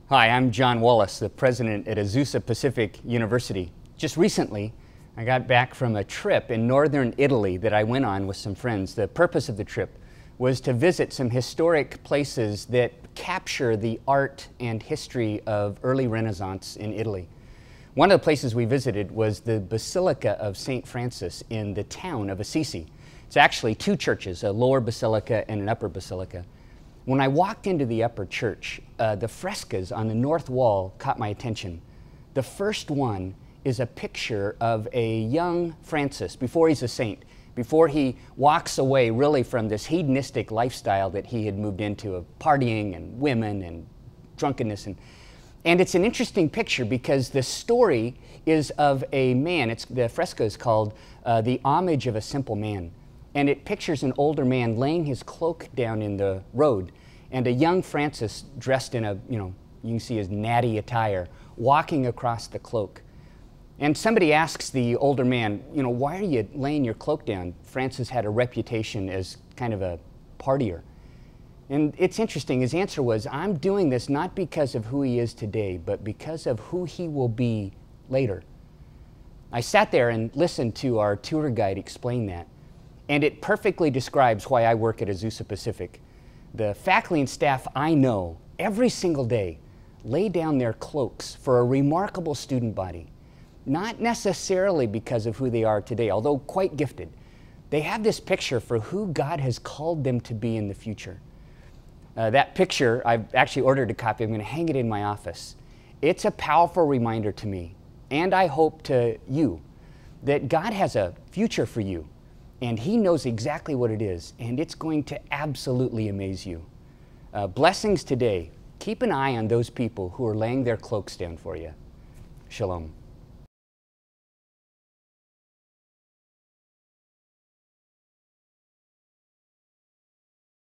Hi, I'm Jon Wallace, the president at Azusa Pacific University. Just recently, I got back from a trip in northern Italy that I went on with some friends. The purpose of the trip was to visit some historic places that capture the art and history of early Renaissance in Italy. One of the places we visited was the Basilica of St. Francis in the town of Assisi. It's actually two churches, a lower basilica and an upper basilica. When I walked into the upper church, the frescoes on the north wall caught my attention. The first one is a picture of a young Francis before he's a saint, before he walks away really from this hedonistic lifestyle that he had moved into of partying and women and drunkenness. And it's an interesting picture because the story is of a man. The fresco is called The Homage of a Simple Man. And it pictures an older man laying his cloak down in the road and a young Francis dressed in you can see his natty attire, walking across the cloak. And somebody asks the older man, why are you laying your cloak down? Francis had a reputation as kind of a partier. And it's interesting, his answer was, I'm doing this not because of who he is today, but because of who he will be later. I sat there and listened to our tour guide explain that. And it perfectly describes why I work at Azusa Pacific. The faculty and staff I know every single day lay down their cloaks for a remarkable student body. Not necessarily because of who they are today, although quite gifted. They have this picture for who God has called them to be in the future. That picture, I've actually ordered a copy. I'm going to hang it in my office. It's a powerful reminder to me, and I hope to you, that God has a future for you. And He knows exactly what it is, and it's going to absolutely amaze you. Blessings today. Keep an eye on those people who are laying their cloaks down for you. Shalom.